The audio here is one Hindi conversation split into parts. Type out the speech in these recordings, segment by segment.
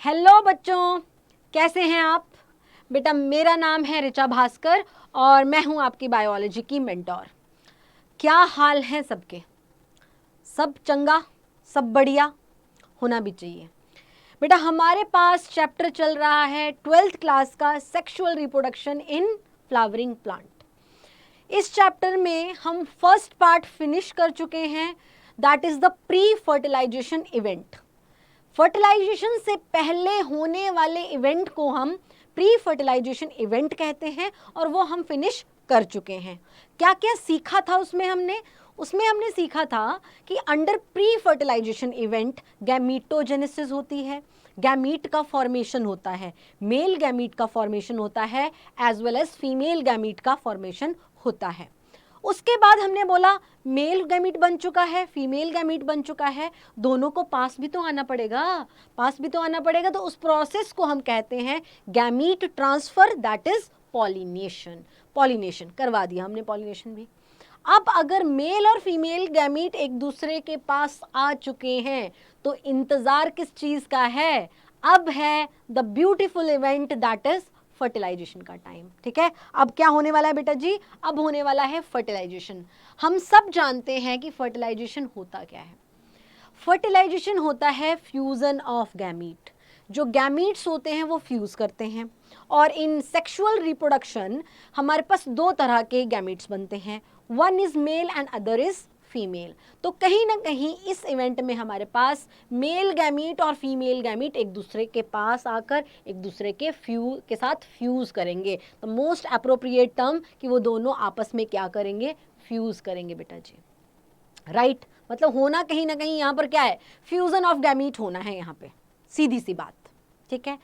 हेलो बच्चों, कैसे हैं आप? बेटा मेरा नाम है ऋचा भास्कर और मैं हूं आपकी बायोलॉजी की मेंटोर। क्या हाल है सबके? सब चंगा, सब बढ़िया होना भी चाहिए। बेटा हमारे पास चैप्टर चल रहा है 12th क्लास का sexual reproduction in flowering plant. इस चैप्टर में हम फर्स्ट पार्ट फिनिश कर चुके हैं, that is the pre fertilisation event. Fertilisation से पहले होने वाले इवेंट को हम प्री फर्टिलाइजेशन इवेंट कहते हैं और वो हम फिनिश कर चुके हैं। क्या क्या सीखा था उसमें हमने सीखा था कि अंडर प्री फर्टिलाइजेशन इवेंट गैमीटोजेनेसिस होती है, गैमीट का फॉर्मेशन होता है, मेल गैमीट का फॉर्मेशन होता है as well as female gamete का फॉर्मेशन होता है। उसके बाद हमने बोला मेल गैमीट बन चुका है, फीमेल गैमीट बन चुका है, दोनों को पास भी तो आना पड़ेगा, तो उस प्रोसेस को हम कहते हैं gamete transfer, that is pollination करवा दिया हमने, पॉलिनेशन भी। अब अगर मेल और फीमेल गैमीट एक दूसरे के पास आ चुके हैं तो इंतजार किस चीज का है? अब है the beautiful event, that is fertilisation का टाइम। ठीक है, अब क्या होने वाला है बेटा जी? अब होने वाला है फर्टिलाइजेशन। हम सब जानते हैं कि फर्टिलाइजेशन होता क्या है। फर्टिलाइजेशन होता है फ्यूजन ऑफ गैमीट। जो गैमीट्स होते हैं वो फ्यूज करते हैं और इन सेक्सुअल रिप्रोडक्शन हमारे पास दो तरह के गैमीट्स बनते हैं, one is male and other is female. तो कहीं ना कहीं इस इवेंट में हमारे पास मेल गैमीट और फीमेल गैमीट एक दूसरे के पास आकर एक दूसरे के साथ फ्यूज करेंगे। तो मोस्ट अप्रोप्रिएट टर्म कि वो दोनों आपस में क्या करेंगे? फ्यूज करेंगे बेटा जी, राइट मतलब होना कहीं ना कहीं यहाँ पर क्या है? फ्यूजन ऑफ गैमीट होना है यहाँ पे, सीधी सी बात। ठीक है,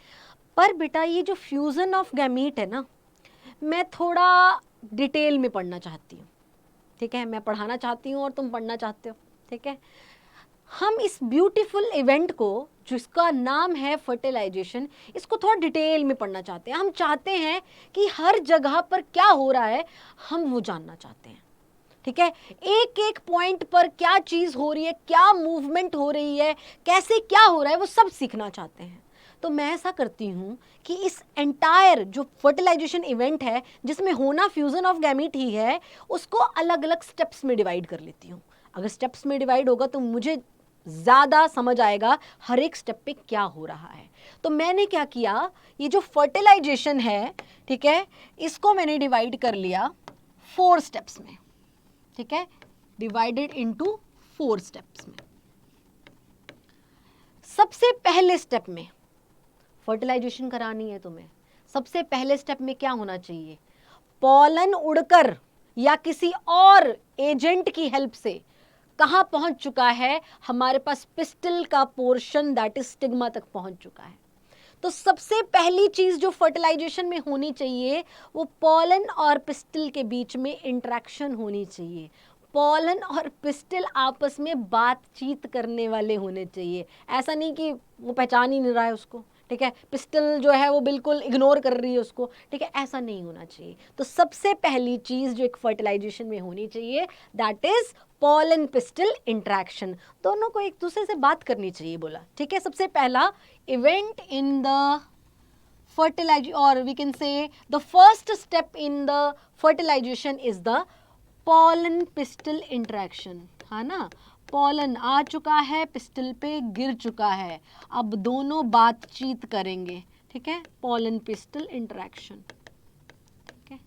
पर बेटा ये जो फ्यूजन ऑफ गैमीट है ना, मैं थोड़ा डिटेल में पढ़ना चाहती हूँ। ठीक है, मैं पढ़ाना चाहती हूँ और तुम पढ़ना चाहते हो। ठीक है, हम इस ब्यूटीफुल इवेंट को जिसका नाम है फर्टिलाइजेशन, इसको थोड़ा डिटेल में पढ़ना चाहते हैं। हम चाहते हैं कि हर जगह पर क्या हो रहा है हम वो जानना चाहते हैं। ठीक है, एक एक पॉइंट पर क्या चीज हो रही है, क्या मूवमेंट हो रही है, कैसे क्या हो रहा है, वो सब सीखना चाहते हैं। तो मैं ऐसा करती हूं कि इस एंटायर जो फर्टिलाइजेशन इवेंट है जिसमें होना फ्यूजन ऑफ गैमीट ही है, उसको अलग अलग स्टेप्स में डिवाइड कर लेती हूँ। अगर स्टेप्स में डिवाइड होगा तो मुझे ज़्यादा समझ आएगा हर एक स्टेप पे क्या हो रहा है। तो मैंने क्या किया, ये जो फर्टिलाइजेशन है, ठीक है, इसको मैंने डिवाइड कर लिया 4 स्टेप्स में। ठीक है, डिवाइडेड इनटू 4 स्टेप्स में। सबसे पहले स्टेप में फर्टिलाइजेशन करानी है तुम्हें, सबसे पहले स्टेप में क्या होना चाहिए? पॉलन उड़कर या किसी और एजेंट की हेल्प से कहां पहुंच चुका है? हमारे पास पिस्टल का पोर्शन, दैट इज स्टिग्मा तक पहुंच चुका है। तो सबसे पहली चीज जो फर्टिलाइजेशन में होनी चाहिए वो पॉलन और पिस्टल के बीच में इंटरेक्शन होनी चाहिए। पॉलन और पिस्टल आपस में बातचीत करने वाले होने चाहिए। ऐसा नहीं कि वो पहचान ही नहीं रहा है उसको, ठीक है, पिस्टल जो है वो बिल्कुल इग्नोर कर रही है उसको, ठीक है, ऐसा नहीं होना चाहिए। तो सबसे पहली चीज जो एक फर्टिलाइजेशन में होनी चाहिए that is pollen pistol interaction. दोनों को एक दूसरे से बात करनी चाहिए बोला। ठीक है, सबसे पहला event in the fertilization, or we can say the first step in the fertilization is the pollen pistil interaction, है ना। पॉलन आ चुका है, पिस्टल पे गिर चुका है, अब दोनों बातचीत करेंगे। ठीक है, पॉलन पिस्टल इंटरेक्शन। ठीक है,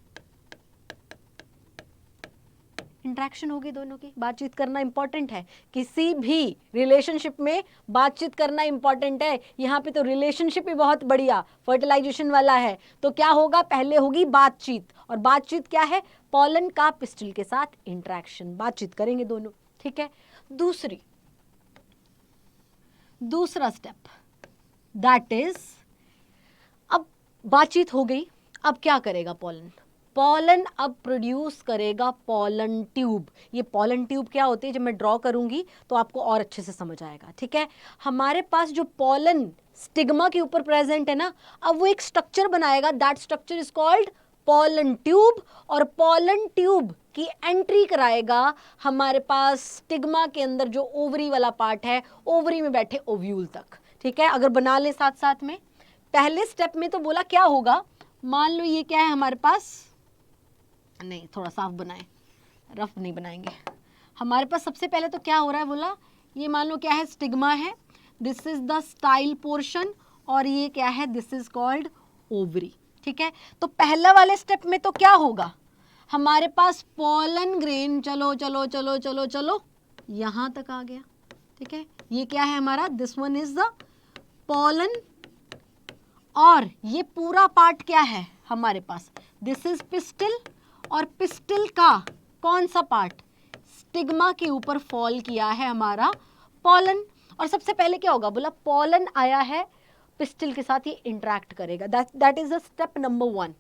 इंटरेक्शन होगी, दोनों की बातचीत करना इंपॉर्टेंट है। किसी भी रिलेशनशिप में बातचीत करना इंपॉर्टेंट है। यहाँ पे तो रिलेशनशिप ही बहुत बढ़िया फर्टिलाइजेशन वाला है। तो क्या होगा? पहले होगी बातचीत, और बातचीत क्या है? पॉलन का पिस्टल के साथ इंटरेक्शन, बातचीत करेंगे दोनों। ठीक है, दूसरा स्टेप दैट इज, अब बातचीत हो गई, अब क्या करेगा पॉलन? पॉलन अब प्रोड्यूस करेगा पॉलन ट्यूब। ये पॉलन ट्यूब क्या होती है, जब मैं ड्रॉ करूंगी तो आपको और अच्छे से समझ आएगा। ठीक है, हमारे पास जो पॉलन स्टिग्मा के ऊपर प्रेजेंट है ना, अब वो एक स्ट्रक्चर बनाएगा, that structure is called pollen tube. और पॉलन ट्यूब की एंट्री कराएगा हमारे पास स्टिग्मा के अंदर जो ओवरी वाला पार्ट है, ओवरी में बैठे ओव्यूल तक। ठीक है, अगर बना ले साथ साथ में। पहले स्टेप में तो बोला क्या होगा, मान लो ये क्या है हमारे पास, नहीं थोड़ा साफ बनाए, रफ नहीं बनाएंगे। हमारे पास सबसे पहले तो क्या हो रहा है, बोला ये मान लो क्या है, स्टिग्मा है, this is the style portion, और ये क्या है, दिस इज कॉल्ड ओवरी। ठीक है, तो पहला वाले स्टेप में तो क्या होगा, हमारे पास पॉलन ग्रेन, चलो चलो चलो चलो चलो यहां तक आ गया। ठीक है, ये क्या है हमारा, this one is the pollen, और ये पूरा पार्ट क्या है हमारे पास, दिस इज पिस्टिल, और पिस्टिल का कौन सा पार्ट, स्टिग्मा के ऊपर फॉल किया है हमारा पॉलन। और सबसे पहले क्या होगा, बोला पॉलन आया है पिस्टिल के साथ, ये इंटरेक्ट करेगा, that is the step number 1,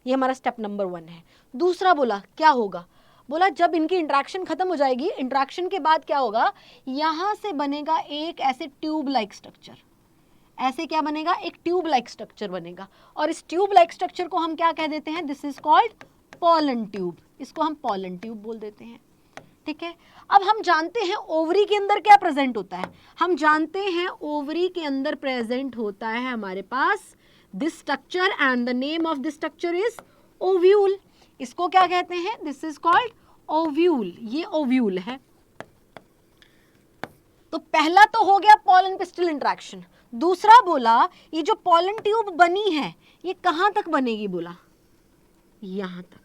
ये हमारा स्टेप नंबर 1 है। दूसरा बोला क्या होगा, बोला जब इनकी इंटरेक्शन खत्म हो जाएगी, इंटरेक्शन के बाद क्या होगा, यहां से बनेगा एक ऐसे ट्यूब लाइक स्ट्रक्चर, ऐसे क्या बनेगा, एक ट्यूब लाइक स्ट्रक्चर बनेगा, और इस ट्यूब लाइक स्ट्रक्चर को हम क्या कह देते हैं, this is called pollen tube, इसको हम पॉलन ट्यूब बोल देते हैं। ठीक है, अब हम जानते हैं ओवरी के अंदर क्या प्रेजेंट होता है, हम जानते हैं ओवरी के अंदर प्रेजेंट होता है हमारे पास this structure, and the name of this structure is ovule. इसको क्या कहते हैं, दिस इज कॉल्ड ओव्यूल, ये ओव्यूल है। तो पहला तो हो गया पॉलन पिस्टिल इंटरेक्शन। दूसरा बोला ये जो पॉलन ट्यूब बनी है ये कहां तक बनेगी, बोला यहां तक,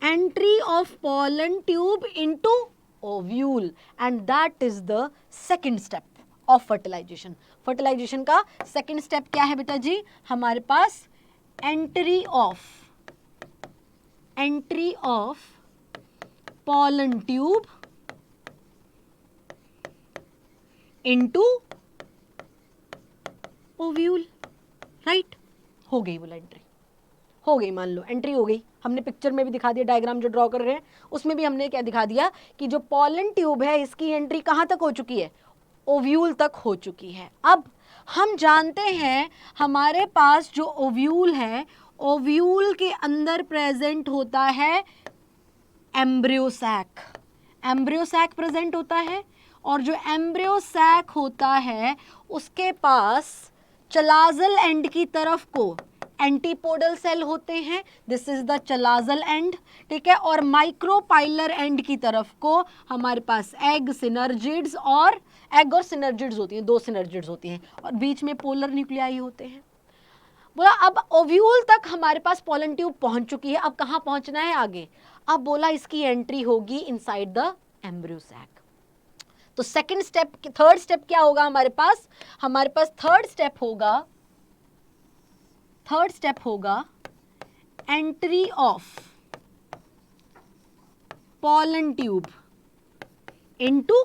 entry of pollen tube into ovule, and that is the second step of fertilization. fertilization का second step क्या है बेटा जी, हमारे पास entry of pollen tube into ovule, right? हो गई बोला एंट्री, हो गई, मान लो एंट्री हो गई। हमने पिक्चर में भी दिखा दिया, डायग्राम जो ड्रॉ कर रहे हैं उसमें भी हमने क्या दिखा दिया कि जो पॉलन ट्यूब है इसकी एंट्री कहां तक हो चुकी है, ओव्यूल तक हो चुकी है। अब हम जानते हैं हमारे पास जो ओव्यूल है, ओव्यूल के अंदर प्रेजेंट होता है एम्ब्रियोसैक, एम्ब्रियोसैक प्रेजेंट होता है, और जो एम्ब्रियोसैक होता है उसके पास चलाजल एंड की तरफ को एंटीपोडल सेल होते हैं, this is the chalazal end. ठीक है, और माइक्रोपाइलर एंड की तरफ को हमारे पास एग सिनर्जिड्स, और एग और सिनर्जिड्स होती हैं, 2 सिनर्जिड्स होती हैं, और बीच में पोलर न्यूक्लियाई होते हैं। बोला अब ओव्यूल तक हमारे पास पॉलन ट्यूब पहुंच चुकी है, अब कहां पहुंचना है आगे, अब बोला इसकी एंट्री होगी इनसाइड द एम्ब्रियोसैक। तो सेकंड स्टेप, थर्ड स्टेप क्या होगा हमारे पास, थर्ड स्टेप होगा entry of pollen tube into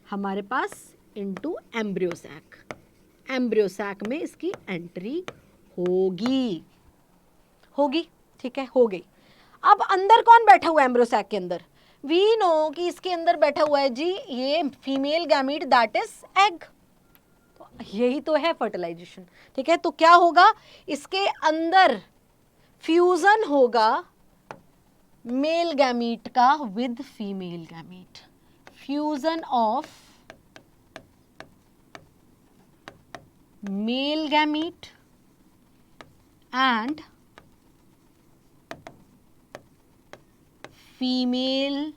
हमारे पास इनटू एम्ब्रियोसैक, एम्ब्रियोसैक में इसकी एंट्री होगी। ठीक है, हो गई। अब अंदर कौन बैठा हुआ है एम्ब्रियोसैक के अंदर, वी नो कि इसके अंदर बैठा हुआ है जी ये female gamete, that is egg. तो यही तो है फर्टिलाइजेशन। ठीक है, तो क्या होगा, इसके अंदर फ्यूजन होगा मेल गैमीट का with female gamete, fusion of male gamete and female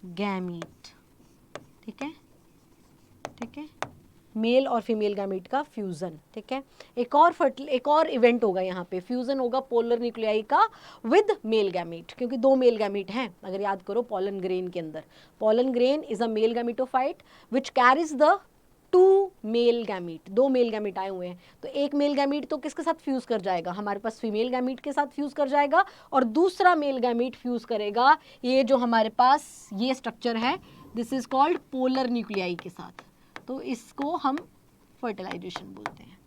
gamete. ठीक है, मेल और फीमेल गैमीट का फ्यूजन। ठीक है, एक और इवेंट होगा यहाँ पे, फ्यूजन होगा पोलर न्यूक्लियाई का विद मेल गैमीट, क्योंकि 2 मेल गैमीट हैं। अगर याद करो पॉलन ग्रेन के अंदर, pollen grain is a male gametophyte which carries the 2 male gamete, 2 male gamete आए हुए हैं। तो एक मेल गैमीट तो किसके साथ फ्यूज कर जाएगा, हमारे पास फीमेल गैमीट के साथ फ्यूज कर जाएगा, और दूसरा मेल गैमीट फ्यूज करेगा ये जो हमारे पास ये स्ट्रक्चर है, this is called polar nuclei के साथ। तो इसको हम फर्टिलाइजेशन बोलते हैं।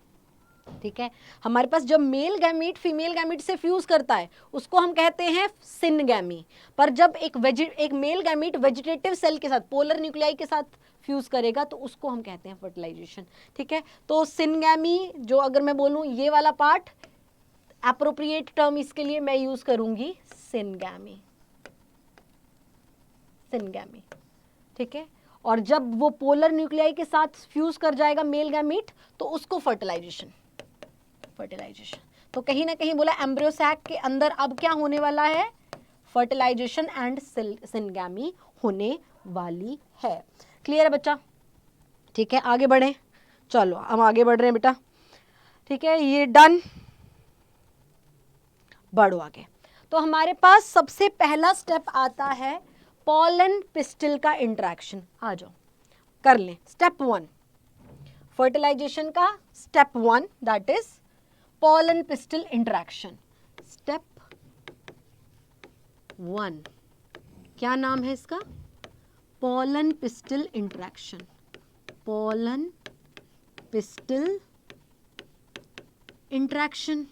ठीक है, हमारे पास जब मेल गैमीट फीमेल गैमीट से फ्यूज करता है उसको हम कहते हैं सिनगैमी, पर जब एक मेल गैमीट वेजिटेटिव सेल के साथ पोलर न्यूक्लियाई के साथ फ्यूज करेगा तो उसको हम कहते हैं फर्टिलाइजेशन। ठीक है, तो सिनगैमी जो अगर मैं बोलूं ये वाला पार्ट, एप्रोप्रिएट टर्म इसके लिए मैं यूज करूंगी सिनगैमी। सिनगैमी, ठीक है। और जब वो पोलर न्यूक्लियाई के साथ फ्यूज कर जाएगा मेल गैमीट तो उसको फर्टिलाइजेशन। तो कहीं ना कहीं बोला एम्ब्रियो सैक के अंदर अब क्या होने वाला है, फर्टिलाइजेशन एंड सिनगैमी होने वाली है। क्लियर है बच्चा? ठीक है, आगे बढ़े। चलो हम आगे बढ़ रहे हैं बेटा, ठीक है, ये डन, बढ़ो आगे। तो हमारे पास सबसे पहला स्टेप आता है पॉलन पिस्टिल का इंटरेक्शन। आ जाओ कर लें स्टेप 1 फर्टिलाइजेशन का। Step 1 that is pollen pistil interaction. Step 1 क्या नाम है इसका? Pollen pistil interaction. Pollen pistil interaction.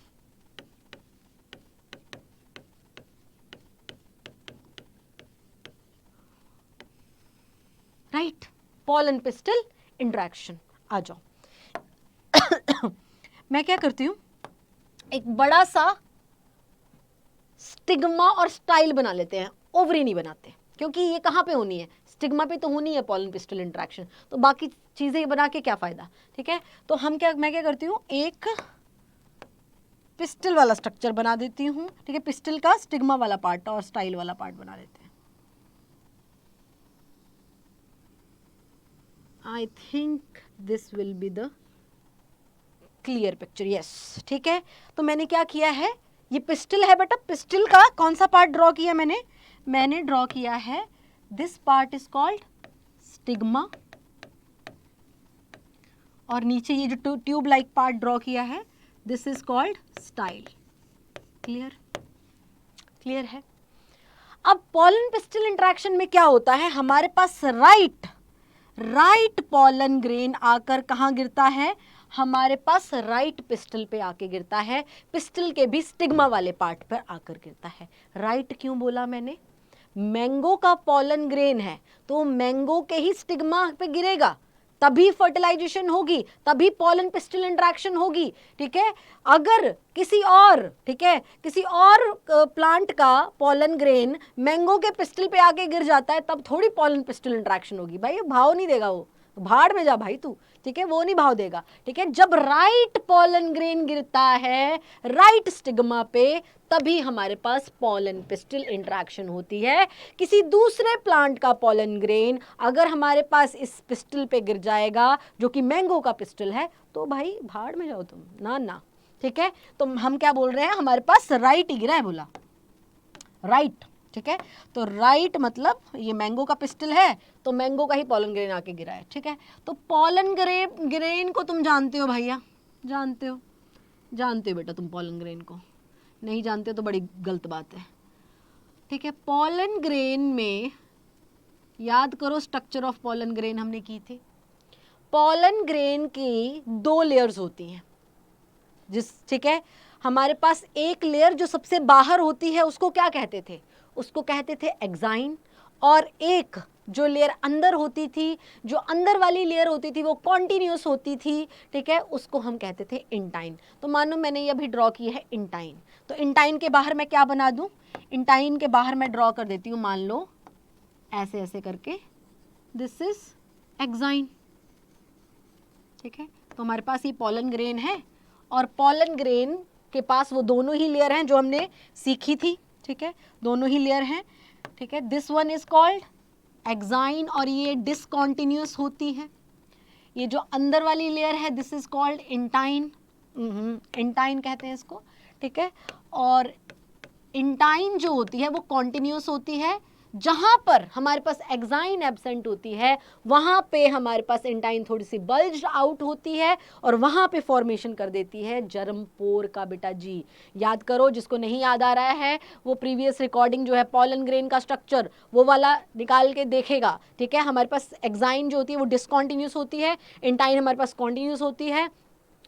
Right, pollen pistil interaction. आ जाओ मैं क्या करती हूं, एक बड़ा सा स्टिग्मा और स्टाइल बना लेते हैं, ओवरी नहीं बनाते, क्योंकि ये कहां पे होनी है, स्टिग्मा पे तो होनी है पॉलन पिस्टिल इंटरेक्शन, तो बाकी चीजें बना के क्या फायदा, ठीक है। तो मैं क्या करती हूँ, एक पिस्टिल वाला स्ट्रक्चर बना देती हूँ, ठीक है, पिस्टिल का स्टिग्मा वाला पार्ट और स्टाइल वाला पार्ट बना देते हैं। I think this will be the clear picture, yes, ठीक है। तो मैंने क्या किया है, ये पिस्टिल है बेटा, पिस्टिल का कौन सा पार्ट ड्रॉ किया मैंने ड्रॉ किया है, this part is called stigma, और नीचे ये जो ट्यूब लाइक पार्ट ड्रॉ किया है this is called style. Clear है? अब पॉलन पिस्टिल इंटरेक्शन में क्या होता है, हमारे पास राइट पॉलन ग्रेन आकर कहाँ गिरता है, हमारे पास राइट पिस्टल पे आके गिरता है, पिस्टल के भी स्टिग्मा वाले पार्ट पर आकर गिरता है। राइट क्यों बोला मैंने, मैंगो का पॉलन ग्रेन है तो मैंगो के ही स्टिग्मा पे गिरेगा, तभी फर्टिलाइजेशन होगी, तभी पॉलन पिस्टल इंटरेक्शन होगी, ठीक है। अगर किसी और प्लांट का पॉलन ग्रेन मैंगो के पिस्टल पे आके गिर जाता है तब थोड़ी पॉलन पिस्टल इंटरेक्शन होगी, भाई भाव नहीं देगा वो, भाड़ में जा भाई तू, ठीक है, वो नहीं भाव देगा, ठीक है। जब राइट पॉलन ग्रेन गिरता है राइट स्टिग्मा पे तभी हमारे पास पॉलन पिस्टिल इंटरेक्शन होती है। किसी दूसरे प्लांट का पॉलन ग्रेन अगर हमारे पास इस पिस्टिल पे गिर जाएगा जो कि मैंगो का पिस्टिल है तो भाई भाड़ में जाओ तुम, ना, ठीक है। तो हम क्या बोल रहे हैं, हमारे पास राइट ही गिरा है, बोला राइट, ठीक है। तो राइट मतलब ये मैंगो का पिस्टिल है तो मैंगो का ही पॉलन ग्रेन आके गिरा है, ठीक है। तो पॉलन ग्रेन को तुम जानते हो भैया, जानते हो बेटा तुम पॉलन ग्रेन को, नहीं जानते हो तो बड़ी गलत बात है, ठीक है। पॉलन ग्रेन में याद करो स्ट्रक्चर ऑफ पॉलन ग्रेन हमने की थी, पॉलन ग्रेन की 2 लेयर्स होती हैं, ठीक है। हमारे पास एक लेयर जो सबसे बाहर होती है उसको क्या कहते थे, उसको कहते थे एक्साइन, और एक जो लेयर अंदर होती थी, जो अंदर वाली लेयर होती थी वो कॉन्टिन्यूस होती थी, ठीक है, उसको हम कहते थे इंटाइन। तो मानो मैंने ये अभी ड्रॉ की है इंटाइन, तो इंटाइन के बाहर मैं क्या बना दूं, इंटाइन के बाहर मैं ड्रॉ कर देती हूँ, मान लो ऐसे करके, दिस इज एक्साइन, ठीक है। तो हमारे पास ये पॉलन ग्रेन है और पॉलन ग्रेन के पास वो दोनों ही लेयर हैं जो हमने सीखी थी, ठीक है, दोनों ही लेयर हैं, ठीक है। This one is called exine और ये डिसकॉन्टिन्यूस होती है, ये जो अंदर वाली लेयर है this is called intine, intine कहते हैं इसको, ठीक है। और इंटाइन जो होती है वो कॉन्टिन्यूस होती है, जहां पर हमारे पास एक्साइन एब्सेंट होती है वहां पे हमारे पास इंटाइन थोड़ी सी बल्ज्ड आउट होती है और वहां पे फॉर्मेशन कर देती है जर्म पोर का, बेटा जी याद करो, जिसको नहीं याद आ रहा है वो प्रीवियस रिकॉर्डिंग जो है पॉलन ग्रेन का स्ट्रक्चर वो वाला निकाल के देखेगा, ठीक है। हमारे पास एक्साइन जो होती है वो डिसकॉन्टिन्यूस होती है, इंटाइन हमारे पास कॉन्टिन्यूस होती है,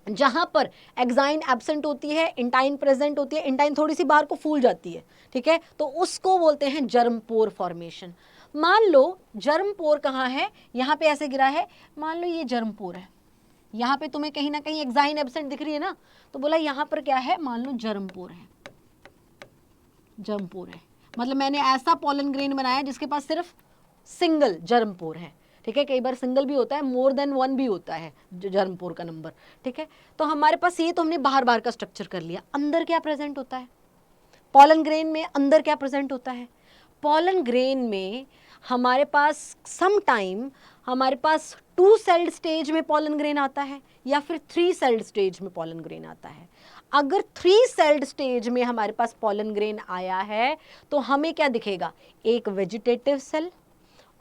जहां पर एक्साइन एब्सेंट होती है इंटाइन प्रेजेंट होती है, इंटाइन थोड़ी सी बाहर को फूल जाती है, ठीक है, तो उसको बोलते हैं जर्म पोर फॉर्मेशन। मान लो जर्म पोर कहाँ है, यहाँ पे ऐसे गिरा है, मान लो ये जर्म पोर है, यहाँ पे तुम्हें कहीं ना कहीं एक्साइन एब्सेंट दिख रही है ना, तो बोला यहाँ पर क्या है, मान लो जर्म पोर है, जर्म पोर है, मतलब मैंने ऐसा पॉलन ग्रेन बनाया जिसके पास सिर्फ सिंगल जर्मपोर है, ठीक है। कई बार सिंगल भी होता है, मोर देन वन भी होता है जर्मपोर का नंबर, ठीक है। तो हमारे पास ये तो हमने बाहर बाहर का स्ट्रक्चर कर लिया। अंदर क्या प्रेजेंट होता है पॉलन ग्रेन में? अंदर क्या प्रेजेंट होता है पॉलन ग्रेन में? हमारे पास सम टाइम हमारे पास 2 सेल्ड स्टेज में पॉलन ग्रेन आता है या फिर 3 सेल्ड स्टेज में पॉलन ग्रेन आता है। अगर 3 सेल्ड स्टेज में हमारे पास पॉलन ग्रेन आया है तो हमें क्या दिखेगा? एक वेजिटेटिव सेल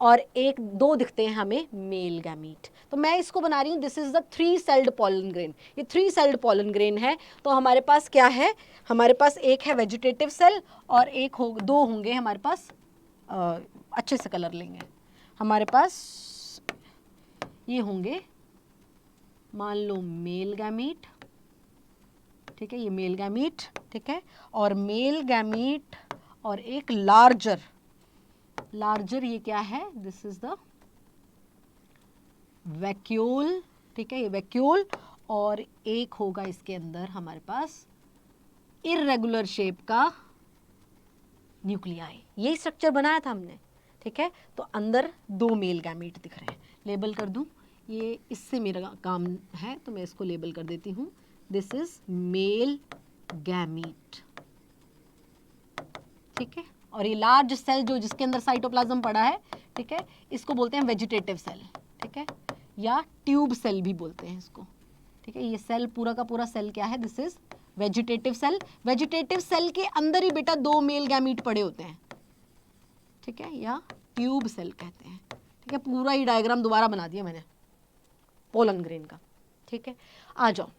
और एक 2 दिखते हैं हमें मेल गैमीट। तो मैं इसको बना रही हूँ, this is the 3 sailed pollen grain. ये 3 सेल्ड पॉलन ग्रेन है। तो हमारे पास क्या है? हमारे पास एक है वेजिटेटिव सेल और एक 2 होंगे हमारे पास, अच्छे से कलर लेंगे, हमारे पास ये होंगे, मान लो मेल गैमीट, ठीक है, ये मेल गैमीट, ठीक है, और मेल गैमीट और एक लार्जर ये क्या है? दिस इज द वैक्यूल, ठीक है, ये वैक्यूल, और एक होगा इसके अंदर हमारे पास इर्रेगुलर शेप का न्यूक्लियाई। यही स्ट्रक्चर बनाया था हमने, ठीक है। तो अंदर 2 मेल गैमीट दिख रहे हैं। लेबल कर दूं, ये इससे मेरा काम है तो मैं इसको लेबल कर देती हूँ, दिस इज मेल गैमीट, ठीक है। और ये लार्ज सेल जो जिसके अंदर साइटोप्लाज्म पड़ा है, ठीक है, इसको बोलते हैं वेजिटेटिव सेल, ठीक है, या ट्यूब सेल भी बोलते हैं इसको, ठीक है। ये सेल पूरा का पूरा सेल क्या है? This is vegetative cell. Vegetative cell के अंदर ही बेटा 2 मेल गैमीट पड़े होते हैं, ठीक है, या ट्यूब सेल कहते हैं, ठीक है। पूरा ही डायग्राम दोबारा बना दिया मैंने पोलन ग्रेन का, ठीक है। आ जाओ,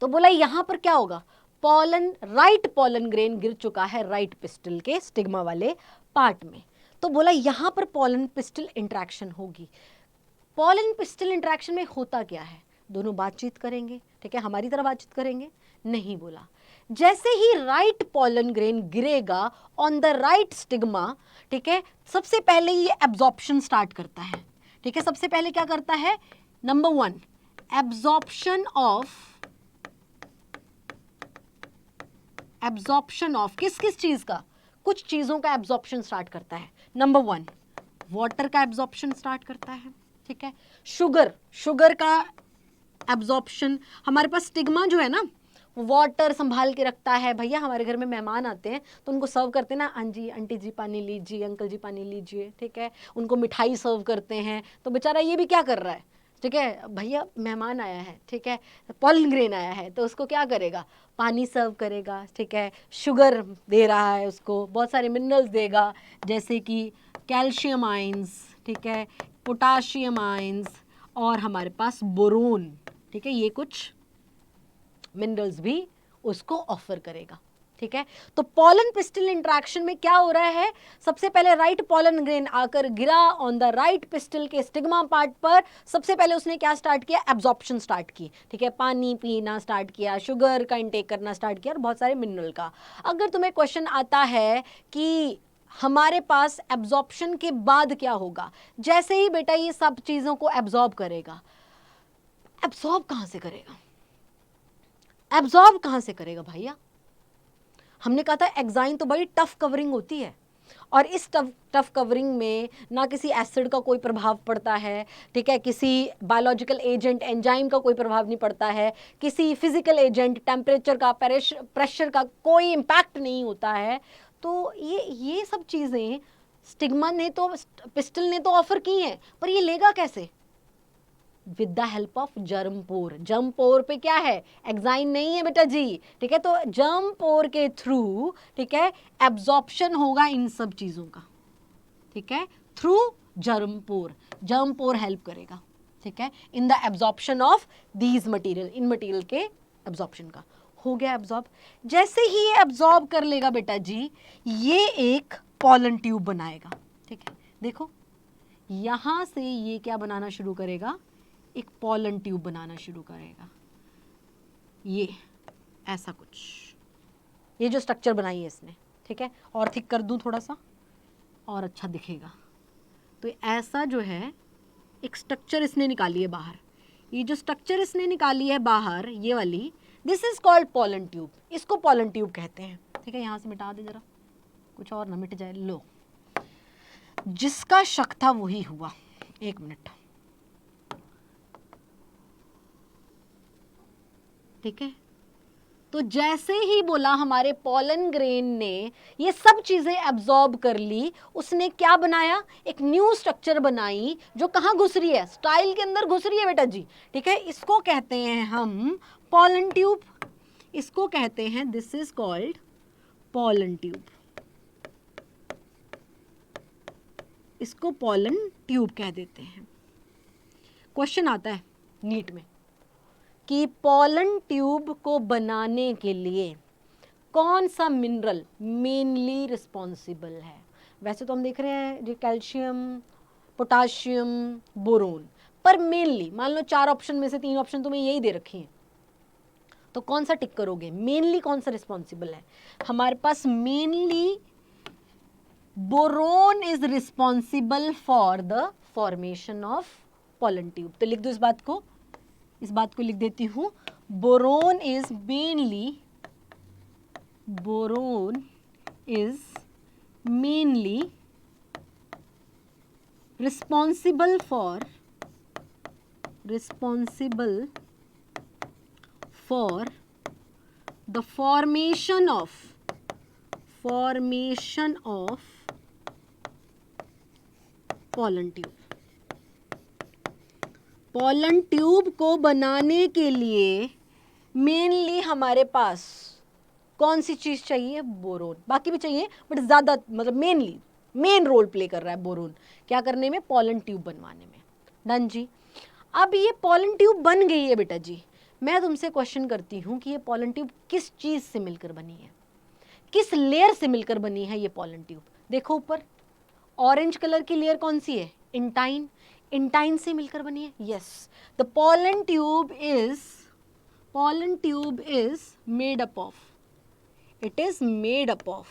तो बोला यहां पर क्या होगा? राइट पोलन ग्रेन गिर चुका है राइट पिस्टल के स्टिग्मा वाले पार्ट में। तो बोला यहां पर पोलन पिस्टल इंटरेक्शन होगी। पोलन पिस्टल इंटरेक्शन में होता क्या है? दोनों बातचीत करेंगे, ठीक है, हमारी तरह बातचीत करेंगे? नहीं बोला। जैसे ही राइट पोलन ग्रेन गिरेगा ऑन द राइट स्टिग्मा, ठीक है, सबसे पहले ये एब्जॉर्प्शन स्टार्ट करता है, ठीक है। सबसे पहले क्या करता है? नंबर 1, एब्जॉर्प्शन ऑफ किस किस चीज का? कुछ चीजों का एब्जॉर्प्शन स्टार्ट करता है। नंबर 1, वाटर का एब्जॉर्प्शन स्टार्ट करता है, ठीक है। शुगर का एब्जॉर्प्शन, हमारे पास स्टिग्मा जो है ना, वाटर संभाल के रखता है। भैया हमारे घर में मेहमान आते हैं तो उनको सर्व करते हैं ना, हाँ जी आंटी जी पानी लीजिए, अंकल जी पानी लीजिए, ठीक है, उनको मिठाई सर्व करते हैं। तो बेचारा ये भी क्या कर रहा है, ठीक है, भैया मेहमान आया है, ठीक है, पॉलन ग्रेन आया है, तो उसको क्या करेगा? पानी सर्व करेगा, ठीक है, शुगर दे रहा है उसको, बहुत सारे मिनरल्स देगा, जैसे कि कैल्शियम आयंस, ठीक है, पोटाशियम आयंस, और हमारे पास बोरोन, ठीक है, ये कुछ मिनरल्स भी उसको ऑफर करेगा, ठीक है। तो पोलन पिस्टल इंटरेक्शन में क्या हो रहा है? सबसे पहले राइट पोलन ग्रेन आकर गिरा ऑन द राइट पिस्टल के स्टिग्मा पार्ट पर। सबसे पहले उसने क्या स्टार्ट किया? एब्जॉर्प्शन स्टार्ट की, ठीक है, पानी पीना स्टार्ट किया, शुगर का इंटेक करना स्टार्ट किया, और बहुत सारे मिनरल का। अगर तुम्हें क्वेश्चन आता है कि हमारे पास एब्जॉर्प्शन के बाद क्या होगा, जैसे ही बेटा ये सब चीजों को एब्जॉर्ब करेगा, एब्जॉर्ब कहां से करेगा? एब्जॉर्ब कहां से करेगा भैया? हमने कहा था एग्जाइन तो बड़ी टफ कवरिंग होती है, और इस टफ कवरिंग में ना किसी एसिड का कोई प्रभाव पड़ता है, ठीक है, किसी बायोलॉजिकल एजेंट एंजाइम का कोई प्रभाव नहीं पड़ता है, किसी फिजिकल एजेंट टेम्परेचर का प्रेशर का कोई इम्पैक्ट नहीं होता है। तो ये सब चीज़ें स्टिग्मा ने तो, पिस्टल ने तो ऑफर की हैं, पर ये लेगा कैसे? With the help of germ pore. Germ pore पे क्या है? एग्जाइन नहीं है बेटा जी, ठीक है। तो जर्मपोर के थ्रू, ठीक है, एब्जॉर्प्शन होगा इन सब चीजों का, ठीक है, थ्रू जर्मपोर। जर्मपोर हेल्प करेगा, ठीक है, in the absorption of these material, in material के एब्जॉर्प्शन का। हो गया एब्जॉर्ब। जैसे ही ये एब्जॉर्ब कर लेगा बेटा जी, ये एक पोलन ट्यूब बनाएगा, ठीक है। देखो यहां से ये क्या बनाना शुरू करेगा? एक पोलन ट्यूब बनाना शुरू करेगा। ये ऐसा कुछ, ये जो स्ट्रक्चर बनाई है इसने, ठीक है, और थिक कर दूं थोड़ा सा और अच्छा दिखेगा। तो ऐसा जो है एक स्ट्रक्चर इसने निकाली है बाहर। ये जो स्ट्रक्चर इसने निकाली है बाहर, ये वाली, this is called pollen tube. इसको पोलन ट्यूब कहते हैं, ठीक है। यहाँ से मिटा दे जरा, कुछ और ना मिट जाए। लो जिसका शक था वही हुआ। एक मिनट, ठीक है। तो जैसे ही बोला हमारे पॉलन ग्रेन ने ये सब चीजें एब्जॉर्ब कर ली, उसने क्या बनाया, एक न्यू स्ट्रक्चर बनाई जो कहाँ घुस रही है, स्टाइल के अंदर घुस रही है बेटा जी, ठीक है। इसको कहते हैं हम पॉलन ट्यूब, इसको कहते हैं, this is called pollen tube, इसको पॉलन ट्यूब कह देते हैं। क्वेश्चन आता है नीट में कि पॉलन ट्यूब को बनाने के लिए कौन सा मिनरल मेनली रिस्पॉन्सिबल है। वैसे तो हम देख रहे हैं जो कैल्शियम, पोटाशियम, बोरोन, पर मेनली मान लो 4 ऑप्शन में से 3 ऑप्शन तुम्हें यही दे रखी हैं, तो कौन सा टिक करोगे, मेनली कौन सा रिस्पॉन्सिबल है। हमारे पास mainly boron is responsible for the formation of pollen tube. तो लिख दो इस बात को लिख देती हूं, boron is mainly responsible for the formation of pollen tube। Pollen tube को बनाने के लिए मेनली हमारे पास कौन सी चीज चाहिए, बोरोन। बाकी भी चाहिए बट ज्यादा, मतलब मेन रोल प्ले कर रहा है बोरोन क्या करने में, पॉलन ट्यूब बनवाने में। डन जी। अब ये पॉलन ट्यूब बन गई है बेटा जी, मैं तुमसे क्वेश्चन करती हूँ कि ये पॉलन ट्यूब किस चीज से मिलकर बनी है, किस लेयर से मिलकर बनी है ये पॉलन ट्यूब। देखो ऊपर ऑरेंज कलर की लेयर कौन सी है, इंटाइन, इंटाइन से मिलकर बनी है। Yes, the pollen tube is made up of, it is made up of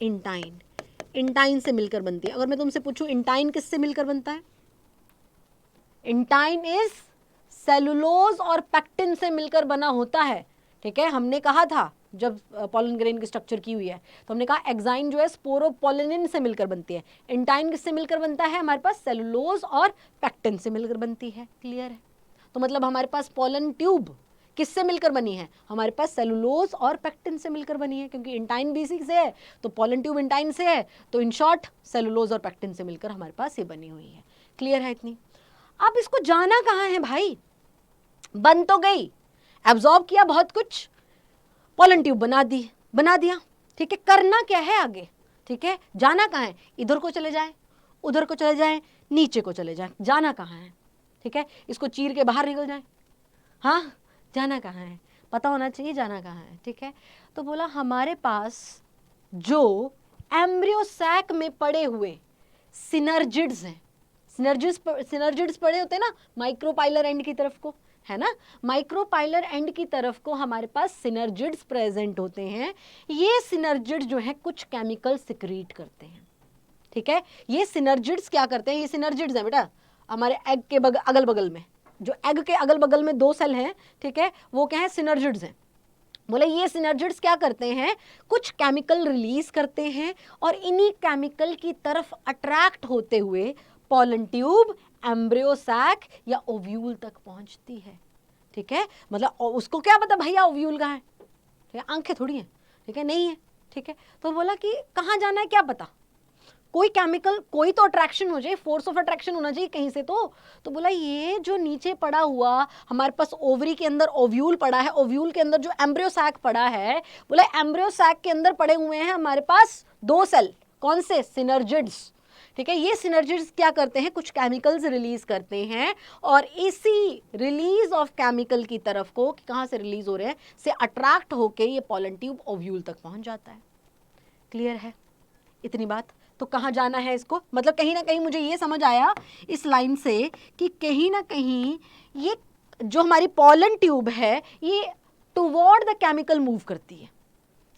intine, intine से मिलकर बनती है। अगर मैं तुमसे पूछूं इंटाइन किससे मिलकर बनता है, इंटाइन इज सेलुलोज और पैक्टिन से मिलकर बना होता है, ठीक है। हमने कहा था जब पॉलन ग्रेन की स्ट्रक्चर की हुई है तो हमने कहा एक्साइन जो है स्पोरोपोलिनिन से मिलकर बनती है, इंटाइन किससे मिलकर बनता है, हमारे पास सेलुलोज और पैक्टिन से मिलकर बनती है। क्लियर है। तो मतलब हमारे पास पॉलन ट्यूब किससे मिलकर बनी है, हमारे पास सेलुलोज और पैक्टिन से मिलकर बनी है, क्योंकि इंटाइन बीसी से है तो पॉलन ट्यूब इंटाइन से है, तो इन शॉर्ट सेलुलोज और पैक्टिन से मिलकर हमारे पास ये बनी हुई है। क्लियर है इतनी। अब इसको जाना कहाँ है भाई, बन तो गई, एब्जॉर्ब किया बहुत कुछ, पॉलन ट्यूब बना दिया, ठीक है। करना क्या है आगे, ठीक है, जाना कहाँ है, इधर को चले जाए, उधर को चले जाए, नीचे को चले जाए, जाना कहाँ है, ठीक है। इसको चीर के बाहर निकल जाए, हाँ, जाना कहाँ है, पता होना चाहिए जाना कहाँ है, ठीक है। तो बोला हमारे पास जो एम्ब्रियो सैक में पड़े हुए सिनर्जिड्स हैं, सिनर्जिड्स पड़े होते हैं ना माइक्रोपाइलर एंड की तरफ को, है ना, माइक्रोपाइलर एंड की तरफ को हमारे पास सिनर्जिड्स प्रेजेंट होते हैं। ये सिनर्जिड्स जो है कुछ केमिकल सिक्रीट करते हैं, ठीक है। ये सिनर्जिड्स क्या करते हैं, ये सिनर्जिड्स है बेटा हमारे एग के अगल बगल में, जो एग के अगल बगल में 2 सेल हैं, ठीक है, वो क्या है, सिनर्जिड्स हैं। बोले ये सिनर्जिड्स क्या करते हैं, कुछ केमिकल रिलीज करते हैं और इन्हीं केमिकल की तरफ अट्रैक्ट होते हुए पॉलन ट्यूब एम्ब्रियो सैक या ओव्यूल तक पहुंचती है, ठीक है। मतलब उसको क्या पता भैया ओव्यूल कहाँ है, ठीक है, आंखें थोड़ी हैं, ठीक है, नहीं है, ठीक है। तो बोला कि कहाँ जाना है क्या पता, कोई केमिकल, कोई तो अट्रैक्शन हो जाए, फोर्स ऑफ अट्रैक्शन होना चाहिए कहीं से तो बोला ये जो नीचे पड़ा हुआ हमारे पास ओवरी के अंदर ओव्यूल पड़ा है, ओव्यूल के अंदर जो एम्ब्रियो सैक पड़ा है, बोला एम्ब्रियो सैक के अंदर पड़े हुए हैं हमारे पास 2 सेल, कौन से, सिनर्जिड्स, ठीक है। ये सिनर्जिड्स क्या करते हैं, कुछ केमिकल्स रिलीज करते हैं और इसी रिलीज ऑफ केमिकल की तरफ को, कहाँ से रिलीज हो रहे हैं, से अट्रैक्ट होके ये पॉलन ट्यूब ओव्यूल तक पहुंच जाता है। क्लियर है इतनी बात। तो कहाँ जाना है इसको, मतलब कहीं ना कहीं मुझे ये समझ आया इस लाइन से कि कहीं ना कहीं ये जो हमारी पॉलन ट्यूब है ये टुवर्ड द केमिकल मूव करती है,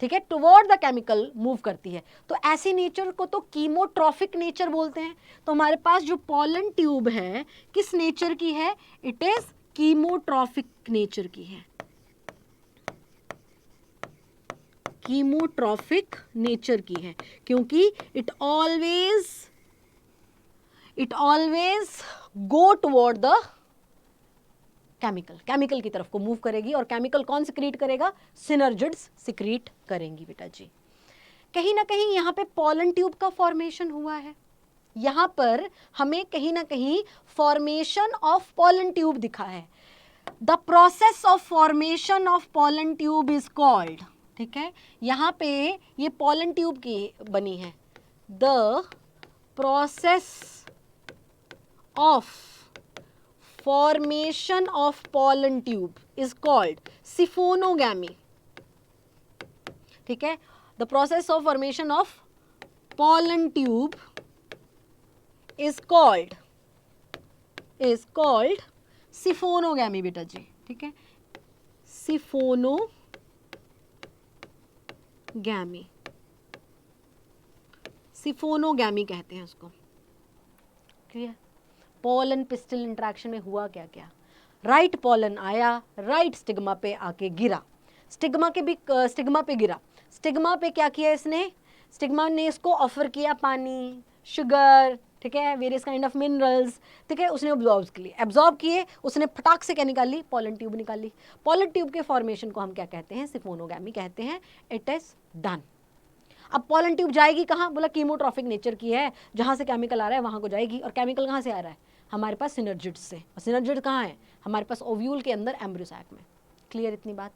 ठीक है, टुवर्ड द केमिकल मूव करती है। तो ऐसी नेचर को तो कीमोट्रॉफिक नेचर बोलते हैं। तो हमारे पास जो पॉलन ट्यूब है किस नेचर की है, इट इज कीमोट्रॉफिक नेचर की है, कीमोट्रॉफिक नेचर की है, क्योंकि it always go toward the chemical की तरफ को मूव करेगी, और केमिकल कौन सिक्रीट करेगा? सिनर्जिड्स सिक्रीट करेंगी बेटा जी। कहीं ना कहीं यहाँ पे पॉलन ट्यूब का फॉर्मेशन हुआ है, यहाँ पर हमें कहीं ना कहीं फॉर्मेशन ऑफ पॉलन ट्यूब दिखा है। The process of formation of pollen tube is called, ठीक है, यहाँ पे ये पॉलन ट्यूब की बनी है। The process of formation of pollen tube is called siphonogamy, ठीक है। The process of formation of pollen tube is called siphonogamy बेटा जी, ठीक है, सिफोनोगैमी कहते हैं उसको। क्लियर? पॉलन पिस्टल इंटरेक्शन में हुआ क्या क्या? राइट पॉलन आया, राइट स्टिग्मा पे आके गिरा, स्टिग्मा पे गिरा। स्टिग्मा पे क्या किया इसने? स्टिग्मा ने इसको ऑफर किया पानी, शुगर, ठीक है, वेरियस काइंड ऑफ मिनरल्स, ठीक है, उसने एब्जॉर्ब किए, उसने फटाक से क्या निकाली? पॉलन ट्यूब निकाली। पॉलन ट्यूब के फॉर्मेशन को हम क्या कहते हैं? सिफोनोगैमी कहते हैं। It is done. अब पॉलन ट्यूब जाएगी कहाँ? बोला कीमोट्रॉफिक नेचर की है, जहाँ से केमिकल आ रहा है वहाँ को जाएगी। और केमिकल कहाँ से आ रहा है? हमारे पास सिनर्जिड्स से। और सिनर्जिड कहाँ है? हमारे पास ओव्यूल के अंदर, एम्ब्रियो सैक में। क्लियर इतनी बात?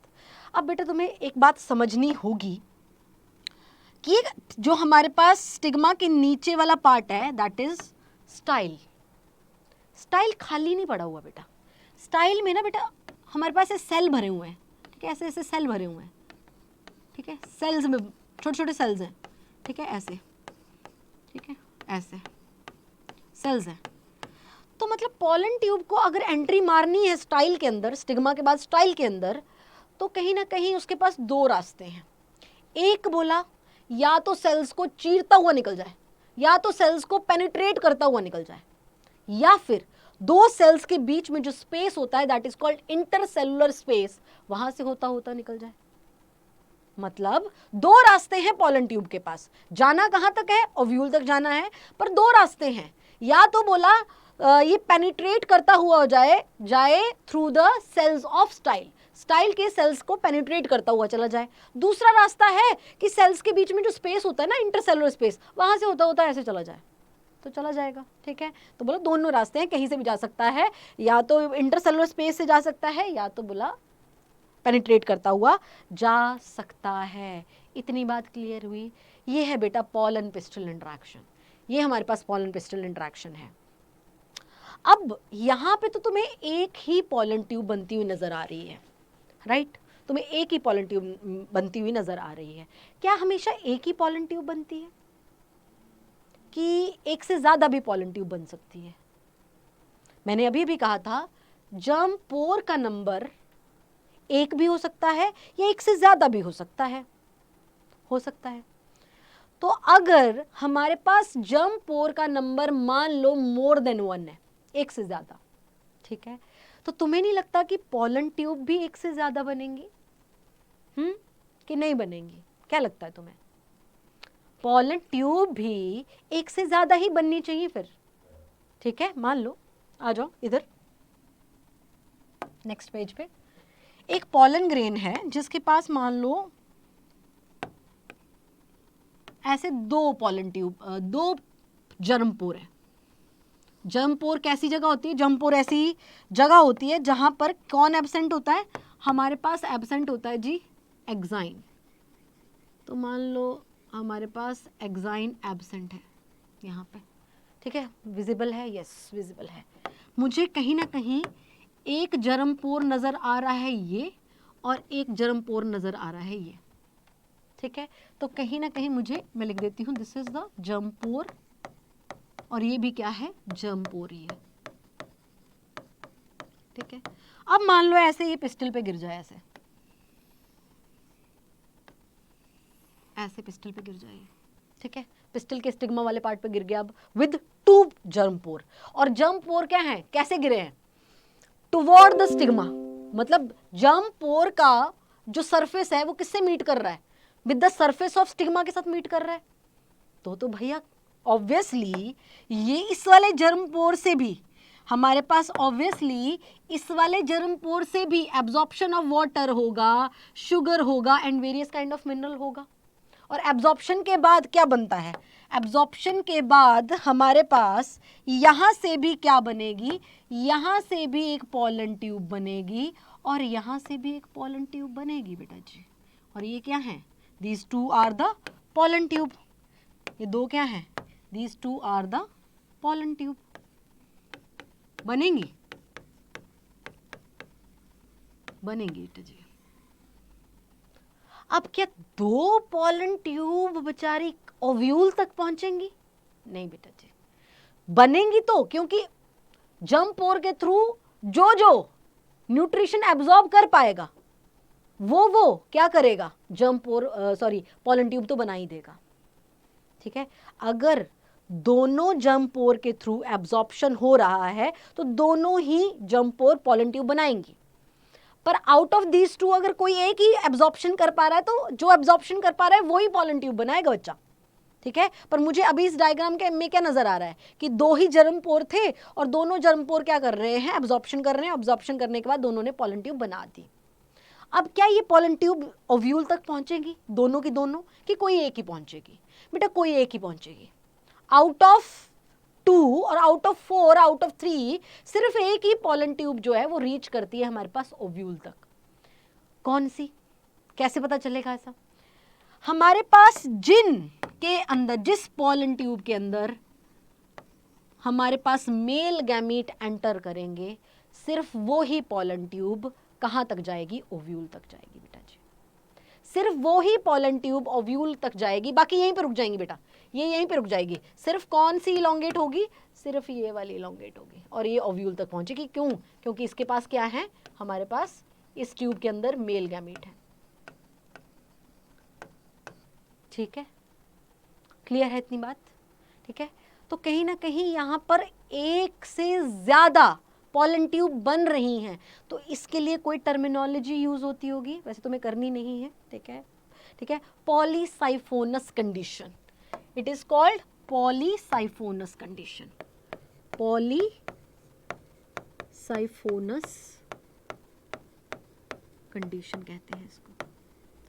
अब बेटा तुम्हें एक बात समझनी होगी कि जो हमारे पास स्टिग्मा के नीचे वाला पार्ट है, दैट इज स्टाइल। स्टाइल खाली नहीं पड़ा हुआ बेटा। स्टाइल में ना बेटा हमारे पास ऐसे सेल भरे हुए हैं, ठीक है, ऐसे ऐसे सेल भरे हुए हैं, ठीक है, सेल्स में छोटे छोटे सेल्स हैं, ठीक है, ऐसे, ठीक है, ऐसे सेल्स हैं। तो मतलब पॉलन ट्यूब को अगर एंट्री मारनी है स्टाइल के अंदर, स्टिग्मा के बाद स्टाइल के अंदर, तो कहीं ना कहीं उसके पास दो रास्ते हैं। एक बोला, या तो सेल्स को चीरता हुआ निकल जाए, या तो सेल्स को पेनिट्रेट करता हुआ निकल जाए, या फिर दो सेल्स के बीच में जो स्पेस होता है, that is called intercellular space, वहां से होता होता निकल जाए। मतलब दो रास्ते हैं पॉलन ट्यूब के पास। जाना कहां तक है? ओव्यूल तक जाना है, पर दो रास्ते हैं। या तो बोला ये पेनिट्रेट करता हुआ जाए through the cells of style के सेल्स को पेनिट्रेट करता हुआ चला जाए। दूसरा रास्ता है कि सेल्स के बीच में जो स्पेस होता है ना, इंटरसेलुलर स्पेस, वहां से होता होता ऐसे चला जाए, तो चला जाएगा, ठीक है। तो बोला दोनों रास्ते हैं, कहीं से भी जा सकता है, या तो इंटरसेलुलर स्पेस से जा सकता है, या तो बोला पेनिट्रेट करता हुआ जा सकता है। इतनी बात क्लियर हुई? ये है बेटा पॉलन पिस्टल इंटरेक्शन। ये हमारे पास पॉलन पिस्टल इंटरेक्शन है। अब यहाँ पे तो तुम्हें एक ही पॉलन ट्यूब बनती हुई नजर आ रही है, राइट? तुम्हें एक ही पॉलन ट्यूब बनती हुई नजर आ रही है। क्या हमेशा एक ही पॉलन ट्यूब बनती है कि एक से ज्यादा भी पॉलन ट्यूब बन सकती है? मैंने अभी भी कहा था जर्म पोर का नंबर एक भी हो सकता है या एक से ज्यादा भी हो सकता है, तो अगर हमारे पास जर्म पोर का नंबर मान लो मोर देन 1 है, एक से ज्यादा, ठीक है, तो तुम्हें नहीं लगता कि पॉलन ट्यूब भी एक से ज्यादा बनेंगी? कि नहीं बनेंगी? क्या लगता है तुम्हें? पॉलन ट्यूब भी एक से ज्यादा ही बननी चाहिए फिर, ठीक है। मान लो, आ जाओ इधर नेक्स्ट पेज पे। एक पॉलन ग्रेन है जिसके पास मान लो ऐसे दो पॉलन ट्यूब, दो जर्म पोर है। जर्म पोर कैसी जगह होती है? जर्म पोर ऐसी जगह होती है जहां पर कौन एब्सेंट होता है? हमारे पास एब्सेंट होता है जी एक्साइन। तो मान लो हमारे पास एक्साइन एब्सेंट है यहाँ पे, ठीक है, विजिबल है? यस विजिबल है। मुझे कहीं ना कहीं एक जर्म पोर नजर आ रहा है ये, और एक जर्म पोर नजर आ रहा है ये, ठीक है। तो कहीं ना कहीं मुझे, मैं लिख देती हूँ, दिस इज द जर्म पोर, और ये भी क्या है? जर्म पोर ही है, ठीक है। अब मान लो ऐसे ये पिस्टल पे गिर जाए, ऐसे पिस्टल पे गिर जाए, ठीक है, पिस्टल के स्टिग्मा वाले पार्ट पे गिर गया अब विद 2 जर्म पोर। और जर्म पोर क्या है? कैसे गिरे हैं? Toward the stigma. मतलब जर्म पोर का जो सरफेस है वो किससे मीट कर रहा है? With the surface of stigma के साथ मीट कर रहा है, तो भैया ऑब्वियसली ये इस वाले जर्म पोर से भी हमारे पास ऑब्वियसली इस वाले जर्म पोर से भी एब्जॉर्प्शन ऑफ वाटर होगा, शुगर होगा and various kind of mineral होगा। और एब्जॉर्प्शन के बाद क्या बनता है, एब्जॉर्प्शन के बाद हमारे पास यहाँ से भी क्या बनेगी, यहाँ से भी एक पोलन ट्यूब बनेगी और यहाँ से भी एक पोलन ट्यूब बनेगी बेटा जी। और ये क्या है, these two are the pollen tube, ये दो क्या है, these two are the pollen tube बनेंगी, बनेगी बेटा जी। अब क्या दो पोलन ट्यूब बेचारी ओव्यूल तक पहुंचेंगी, नहीं बेटा जी, बनेंगी तो, क्योंकि जर्म पोर के थ्रू जो जो न्यूट्रिशन एब्जॉर्ब कर पाएगा वो क्या करेगा, जर्म पोर पोलन ट्यूब तो बना ही देगा। ठीक है, अगर दोनों जर्म पोर के थ्रू एब्जॉर्प्शन हो रहा है तो दोनों ही जर्म पोर पोलन ट्यूब बनाएंगी, पर आउट ऑफ दीज टू अगर कोई एक ही एब्जॉर्प्शन कर पा रहा है तो जो एब्जॉर्प्शन कर पा रहा है वही पोलन ट्यूब बनाएगा बच्चा। ठीक है, पर मुझे अभी इस डायग्राम के में क्या नजर आ रहा है कि दो ही जर्म पोर थे और दोनों जर्म पोर क्या कर रहे हैं, एब्जॉर्प्शन कर रहे हैं, एब्जॉर्प्शन करने के बाद दोनों ने पोलन ट्यूब बना दी। अब क्या ये पोलन ट्यूब ओव्यूल तक पहुंचेगी दोनों की दोनों, कि कोई एक ही पहुंचेगी, बेटा कोई एक ही पहुंचेगी। आउट ऑफ 2 और आउट ऑफ 4 आउट ऑफ 3 सिर्फ एक ही पोलन ट्यूब जो है वो रीच करती है हमारे पास ओव्यूल तक। कौन सी, कैसे पता चलेगा ऐसा, हमारे पास जिन के अंदर, जिस पोलन ट्यूब के अंदर हमारे पास मेल गैमीट एंटर करेंगे, सिर्फ वो ही पोलन ट्यूब कहां तक जाएगी, ओव्यूल तक जाएगी बेटा जी। सिर्फ वो ही पोलन ट्यूब ओव्यूल तक जाएगी, बाकी यहीं पे रुक जाएंगी बेटा, ये यहीं पे रुक जाएगी। सिर्फ कौन सी इलोंगेट होगी, सिर्फ ये वाली इलोंगेट होगी और ये ओव्यूल तक पहुंचेगी। क्यों, क्योंकि इसके पास क्या है, हमारे पास इस ट्यूब के अंदर मेल गैमीट है। ठीक है, क्लियर है इतनी बात। ठीक है, तो कहीं ना कहीं यहाँ पर एक से ज्यादा पोलन ट्यूब बन रही हैं, तो इसके लिए कोई टर्मिनोलॉजी यूज होती होगी, वैसे तुम्हें करनी नहीं है। ठीक है, ठीक है, polysiphonous condition, it is called polysiphonous condition, polysiphonous condition कहते हैं इसको।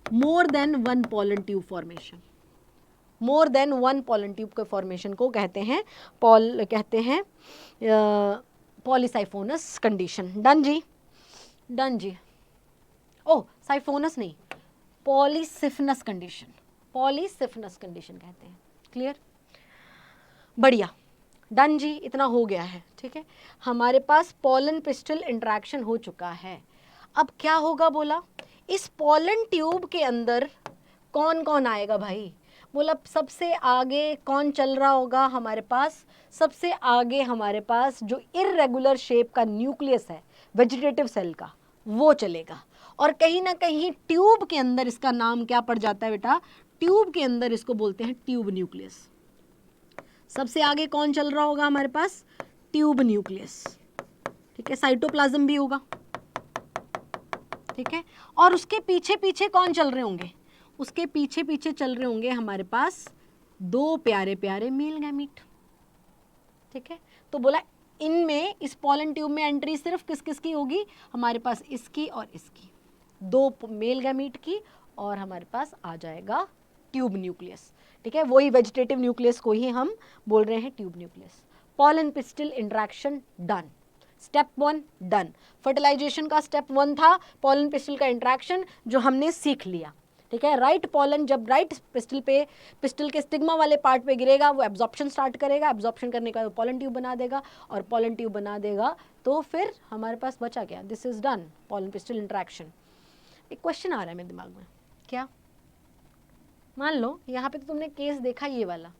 More than one pollen tube formation, more than one pollen tube के फॉर्मेशन को कहते हैं पॉलीसाइफोनस कंडीशन। डन जी, डन जी। ओ साइफोनस नहीं, पॉलीसिफनस कंडीशन, पॉलीसिफनस कंडीशन कहते हैं। क्लियर, बढ़िया, डन जी, इतना हो गया है। ठीक है, हमारे पास पोलन पिस्टल इंटरेक्शन हो चुका है। अब क्या होगा बोला, इस पोलन ट्यूब के अंदर कौन कौन आएगा भाई, बोला सबसे आगे कौन चल रहा होगा हमारे पास, सबसे आगे हमारे पास जो इर्रेगुलर शेप का न्यूक्लियस है वेजिटेटिव सेल का वो चलेगा। और कहीं ना कहीं ट्यूब के अंदर इसका नाम क्या पड़ जाता है बेटा, ट्यूब के अंदर इसको बोलते हैं ट्यूब न्यूक्लियस। सबसे आगे कौन चल रहा होगा हमारे पास, ट्यूब न्यूक्लियस। ठीक है, साइटोप्लाज्म भी होगा। ठीक है, और उसके पीछे पीछे कौन चल रहे होंगे, उसके पीछे पीछे चल रहे होंगे हमारे पास दो प्यारे प्यारे मेल गैमीट। ठीक है, तो बोला इनमें इस पोलन ट्यूब में एंट्री सिर्फ किस किस की होगी, हमारे पास इसकी और इसकी, दो मेल गैमीट की, और हमारे पास आ जाएगा ट्यूब न्यूक्लियस। ठीक है, वही वेजिटेटिव न्यूक्लियस को ही हम बोल रहे हैं tube nucleus. Pollen pistil interaction done, step 1 done. Fertilisation का स्टेप 1 था पोलन पिस्टिल का इंटरेक्शन जो हमने सीख लिया। ठीक है, राइट पोलन जब राइट पिस्टिल पे, पिस्टिल के स्टिग्मा वाले पार्ट पे गिरेगा वो एब्जॉर्प्शन स्टार्ट करेगा, एब्जॉर्प्शन करने का पोलन ट्यूब बना देगा, और पोलन ट्यूब बना देगा तो फिर हमारे पास बचा क्या, this is done, pollen pistil interaction. एक क्वेश्चन आ रहा है मेरे दिमाग में, क्या, मान लो यहाँ पे तो तुमने केस देखा ये वाला,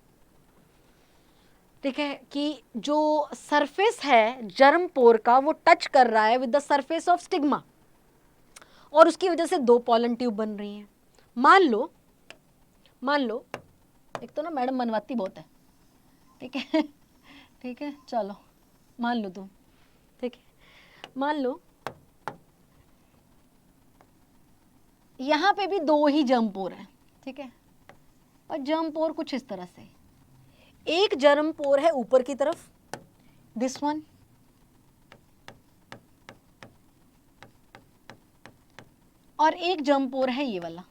ठीक है, कि जो सरफेस है जर्म पोर का वो टच कर रहा है with the surface of stigma और उसकी वजह से दो पोलन ट्यूब बन रही हैं। मान लो एक तो ना मैडम मनवाती बहुत है। ठीक है, ठीक है, चलो मान लो तुम, ठीक है, मान लो यहाँ पे भी दो ही जर्म पोर हैं। ठीक है। और जर्म पोर कुछ इस तरह से, एक जर्म पोर है ऊपर की तरफ, दिस वन, और एक जर्म पोर है ये वाला,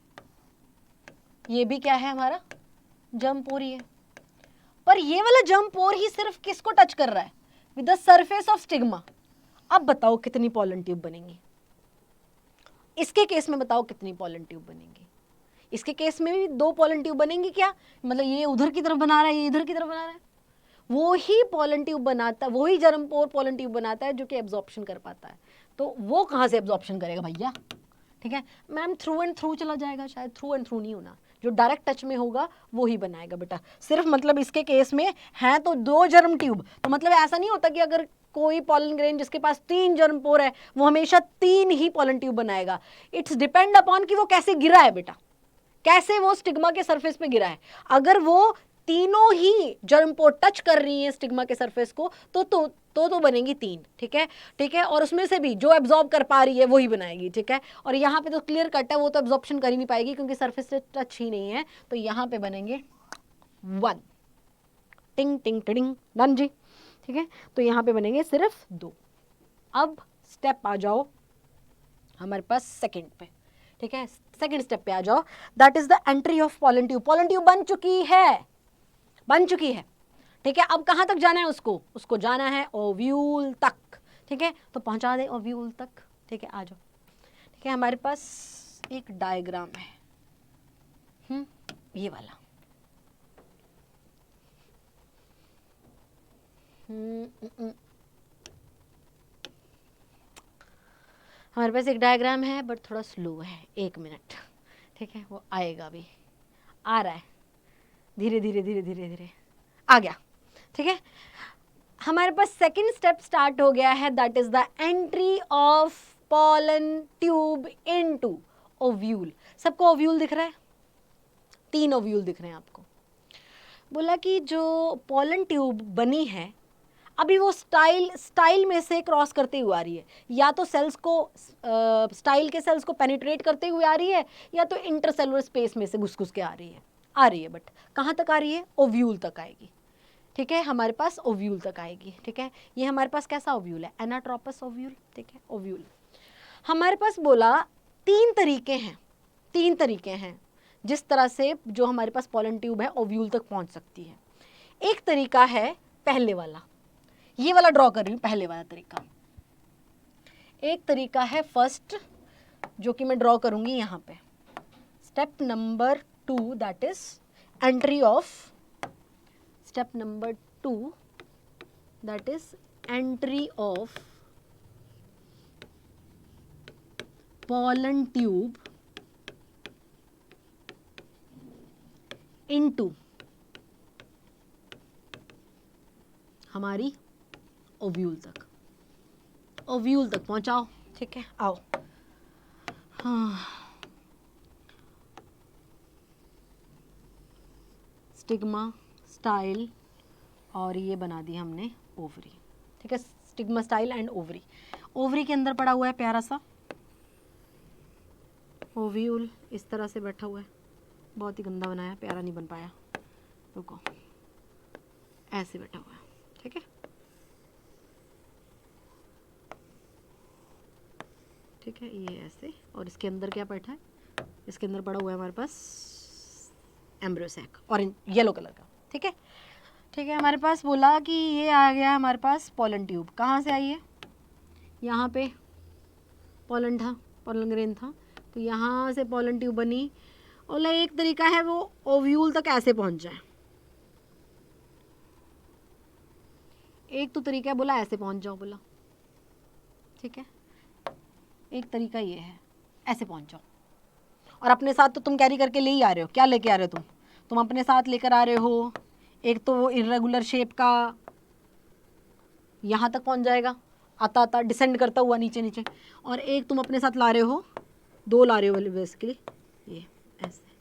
ये भी क्या है हमारा जर्म पोर ही है। पर ये वाला जर्म पोर ही सिर्फ किसको टच कर रहा है, with the surface of stigma. अब बताओ कितनी पॉलन ट्यूब बनेंगी, इसके केस में बताओ कितनी पॉलन ट्यूब बनेंगी। इसके केस में भी 2 पॉलन ट्यूब बनेंगी क्या, मतलब ये उधर की तरफ बना रहा है, ये इधर की तरफ बना रहा है, वो ही पॉलन ट्यूब बनाता है, वही जर्म पोर पॉलन ट्यूब बनाता है जो कि एब्जॉर्प्शन कर पाता है। तो वो कहाँ से एब्जॉर्प्शन करेगा भैया, ठीक है मैम, थ्रू एंड थ्रू चला जाएगा, शायद थ्रू एंड थ्रू नहीं होना, जो डायरेक्ट टच में होगा वो ही बनाएगा बेटा। सिर्फ मतलब इसके केस में है तो 2 जर्म ट्यूब, तो मतलब ऐसा नहीं होता कि अगर कोई पॉलन ग्रेन जिसके पास 3 जर्म पोर है वो हमेशा 3 ही पॉलन ट्यूब बनाएगा। इट्स डिपेंड अपॉन कि वो कैसे गिरा है बेटा, कैसे वो स्टिग्मा के सरफेस पे गिरा है। अगर वो तीनों ही जर्म पोर टच कर रही हैं स्टिग्मा के सरफेस को तो बनेंगी 3, ठीक है, ठीक है। और उसमें से भी जो एब्जॉर्ब कर पा रही है वही बनाएगी, ठीक है। और यहाँ पे तो क्लियर कट है, वो तो एब्जॉर्प्शन कर ही नहीं पाएगी क्योंकि सरफेस से टच ही नहीं है, तो यहाँ पे बनेंगे 1, टिंग टिंग टिंग डन जी, ठीक है। तो यहाँ पे बनेंगे सिर्फ 2। अब स्टेप आ जाओ हमारे पास सेकंड पे, ठीक है, सेकंड स्टेप पे आ जाओ, that is the entry of pollen tube. Pollen tube बन चुकी है, ठीक है। अब कहाँ तक जाना है उसको जाना है ओव्यूल तक, ठीक है। तो पहुंचा दे ओव्यूल तक, ठीक है, आ जाओ, ठीक है। हमारे पास एक डायग्राम है, ये वाला, हमारे पास एक डायग्राम है बट थोड़ा स्लो है, 1 मिनट, ठीक है, वो आएगा भी, आ रहा है धीरे धीरे धीरे धीरे धीरे, आ गया, ठीक है। हमारे पास सेकंड स्टेप स्टार्ट हो गया है, that is the entry of pollen tube into ovule. सबको ओव्यूल दिख रहा है, 3 ओव्यूल दिख रहे हैं आपको। बोला कि जो पॉलन ट्यूब बनी है अभी वो स्टाइल में से क्रॉस करते हुए आ रही है, या तो सेल्स को स्टाइल के सेल्स को पेनिट्रेट करते हुए आ रही है, या तो इंटरसेलुलर स्पेस में से घुस के आ रही है, बट कहाँ तक आ रही है, ओव्यूल तक आएगी, ठीक है। हमारे पास ओव्यूल तक आएगी, ठीक है। ये हमारे पास कैसा ओव्यूल है, एनाट्रोपस ओव्यूल, ठीक है, ओव्यूल। हमारे पास बोला 3 तरीके हैं जिस तरह से जो हमारे पास पॉलन ट्यूब है ओव्यूल तक पहुंच सकती है। एक तरीका है पहले वाला, ये वाला ड्रॉ कर रही हूँ, पहले वाला तरीका। एक तरीका है फर्स्ट, जो कि मैं ड्रॉ करूंगी यहाँ पे, step number 2, that is entry of, step number 2 that is entry of pollen tube into हमारी ओव्यूल तक पहुंचाओ, ठीक है, आओ। हाँ, स्टिग्मा, स्टाइल, और ये बना दी हमने ओवरी, ठीक है, stigma, style and ovary. Ovary के अंदर पड़ा हुआ है प्यारा सा ओव्यूल, इस तरह से बैठा हुआ है, बहुत ही गंदा बनाया, प्यारा नहीं बन पाया, रुको, ऐसे बैठा हुआ है, ठीक है, ठीक है, ये ऐसे। और इसके अंदर क्या बैठा है, इसके अंदर पड़ा हुआ है हमारे पास एम्ब्रियोसैक, ऑरेंज येलो कलर का, ठीक है, ठीक है। हमारे पास बोला कि ये आ गया हमारे पास पॉलन ट्यूब, कहाँ से आई है, यहाँ पे पॉलन था, पॉलन ग्रेन था, तो यहाँ से पॉलन ट्यूब बनी। और एक तरीका है वो ओव्यूल तक ऐसे पहुँच जाए, एक तो तरीका है बोला ऐसे पहुँच जाओ, बोला, ठीक है। एक तरीका ये है, ऐसे पहुँच जाओ। और अपने साथ तो तुम कैरी करके ले ही आ रहे हो, क्या लेके आ रहे हो तुम अपने साथ लेकर आ रहे हो, एक तो वो इर्रेगुलर शेप का यहाँ तक पहुँच जाएगा, आता आता डिसेंड करता हुआ नीचे नीचे, और एक तुम अपने साथ ला रहे हो, 2 ला रहे हो बेसिकली, ये ऐसे।